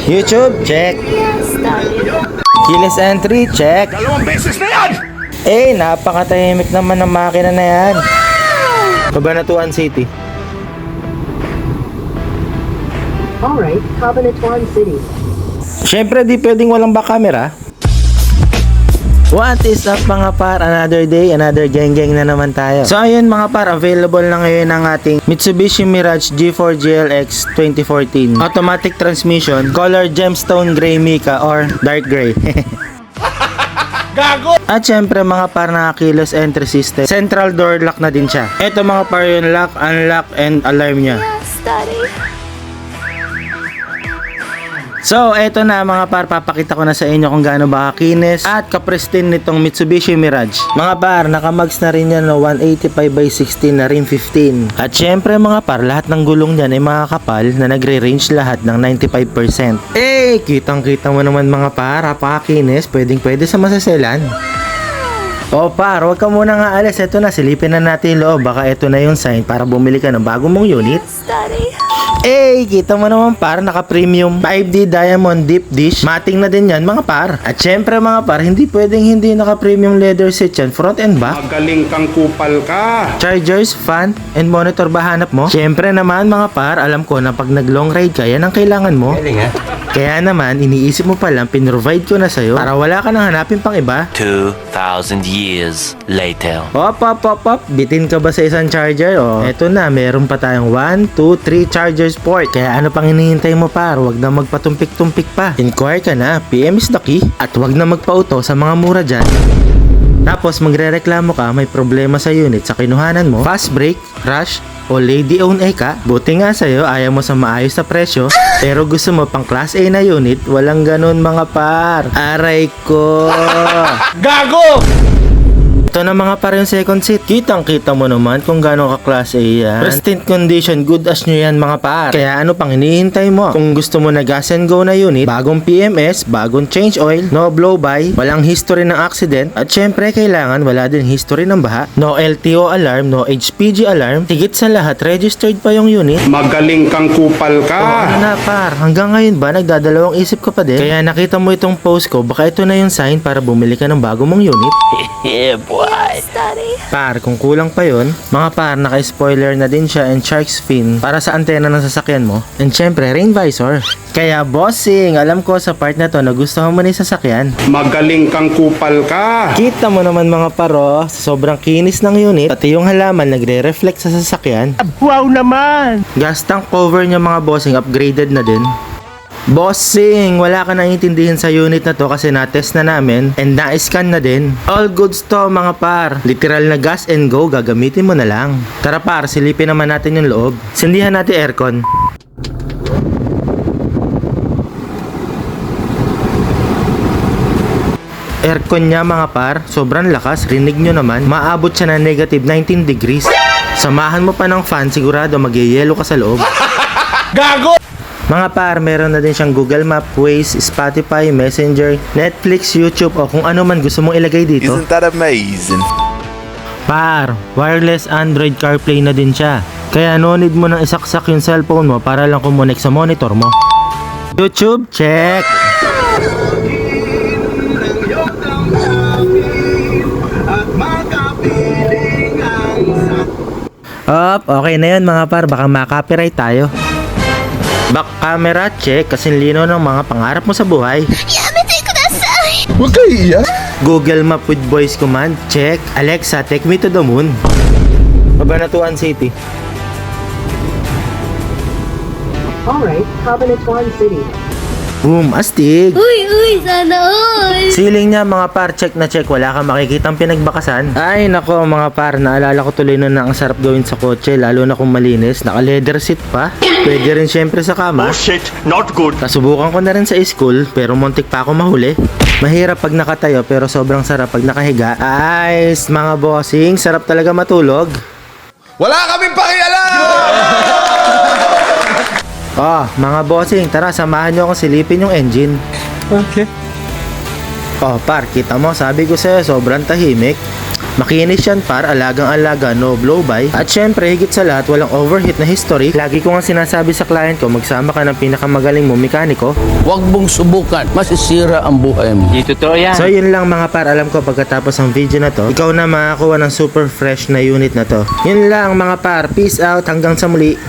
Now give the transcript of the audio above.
YouTube, check. Keyless entry, check. Dalawang beses na yan! Napakatahimik naman ng makina na yan. Cabanatuan City. Alright, Cabanatuan City. Siyempre, di pwedeng walang back camera. What is up mga par? Another day, another geng-geng na naman tayo. So ayun mga par, available na ngayon ang ating Mitsubishi Mirage G4 GLX 2014. Automatic transmission, color gemstone gray mica or dark gray. Gago! At syempre mga par, naka-keyless entry system. Central door lock na din siya. Ito mga par, yung lock, unlock, and alarm niya. So, eto na mga par, papakita ko na sa inyo kung gaano ba kakinis at kapristine nitong Mitsubishi Mirage. Mga par, nakamags na rin yan na 185/16 na rim 15. At syempre mga par, lahat ng gulong niyan ay mga kapal na nagre-range lahat ng 95%. Kitang-kita mo naman mga par, napakakinis, pwedeng-pwede sa masaselan. O par, huwag ka muna nga alis. Eto na, silipin na natin yung loob. Baka eto na yung sign para bumili ka ng bagong mong unit. Kita mo naman par, naka-premium 5D diamond deep dish. Mating na din yan mga par. At syempre mga par, hindi pwedeng hindi naka-premium leather seat yan, front and back. Magaling kang kupal ka! Chargers, fan, and monitor ba hanap mo? Syempre naman mga par, alam ko na pag nag-long ride ka, yan ang kailangan mo. Kaya naman, iniisip mo pa lang, pinrovide ko na sa'yo para wala ka nang hanapin pang iba. 2,000 years later. Op, bitin ka ba sa isang charger? Eto na, meron pa tayong 1, 2, 3 chargers port. Kaya ano pang hinihintay mo par? Huwag na magpatumpik-tumpik pa. Inquire ka na, PM is the key. At huwag na magpauto sa mga mura dyan. Tapos magrereklamo ka, may problema sa unit sa kinuhanan mo, fast break, rush, o lady own ka. Buti nga sa'yo, ayaw mo sa maayos na presyo, pero gusto mo pang class A na unit. Walang ganun mga par. Aray ko. Gago! Ito na mga par yung second seat. Kitang-kita mo naman kung gaano ka class A yan. Pristine condition, good as new yan mga par. Kaya ano pang hinihintay mo? Kung gusto mo na gas and go na unit, bagong PMS, bagong change oil, no blow by, walang history ng accident, at syempre kailangan wala din history ng baha, no LTO alarm, no HPG alarm, higit sa lahat registered pa yung unit. Magaling kang kupal ka! Ano na par, hanggang ngayon ba nagdadalawang isip ka pa din? Kaya nakita mo itong post ko, baka ito na yung sign para bumili ka ng bago mong unit. Yeah, boy. Par, kung kulang pa yun, mga par, naka-spoiler na din siya and shark's fin para sa antena ng sasakyan mo. And syempre, rain visor. Kaya bossing, alam ko sa part na to na gusto mo na yung sasakyan. Magaling kang kupal ka! Kita mo naman mga paro, sa sobrang kinis ng unit, pati yung halaman nagre-reflect sa sasakyan. Wow naman! Gas tank cover niya mga bossing, upgraded na din. Bossing, wala ka nang intindihin sa unit na to kasi na-test na namin and na-scan na din. All goods to mga par. Literal na gas and go, gagamitin mo na lang. Tara par, silipin naman natin yung loob. Sindihan natin aircon. Aircon niya mga par, sobrang lakas, rinig nyo naman. Maabot siya ng negative 19 degrees. Samahan mo pa ng fan, sigurado magyayelo ka sa loob. Gago! Mga par, meron na din siyang Google Map, Waze, Spotify, Messenger, Netflix, YouTube o kung ano man gusto mong ilagay dito. Isn't that amazing? Par, wireless Android CarPlay na din siya. Kaya no need mo nang isaksak yung cellphone mo para lang kumonek sa monitor mo. YouTube, check! Okay na yan mga par, baka makapiright tayo. Back camera check, kasi lino ng mga pangarap mo sa buhay. Huwag kayo iiyak. Google Map with voice command check. Alexa, take me to the moon. Cabanatuan City. Alright, Cabanatuan City. Boom, astig. Uy, sana all! Ceiling niya mga par, check na check, wala kang makikitang pinagbakasan. Ay nako mga par, naalala ko tuloy na ang sarap gawin sa kotse, lalo na kung malinis, naka leather seat pa. Pwede rin syempre sa kama. Oh shit, not good! Nasubukan ko na rin sa school, pero muntik pa ako mahuli. Mahirap pag nakatayo, pero sobrang sarap pag nakahiga. Ay, mga bossing, sarap talaga matulog. Wala kaming pakialam! Mga bossing, tara samahan nyo akong silipin yung engine. Okay. Par, kita mo, sabi ko sa'yo, sobrang tahimik. Makinis yan par, alagang-alaga, no blow by. At syempre, higit sa lahat, walang overheat na history. Lagi ko nga sinasabi sa client ko, magsama ka ng pinakamagaling mo mekaniko. Huwag mong subukan, masisira ang buhay mo. So yun lang mga par, alam ko pagkatapos ng video na to, ikaw na makakuha ng super fresh na unit na to. Yun lang mga par, peace out, hanggang sa muli.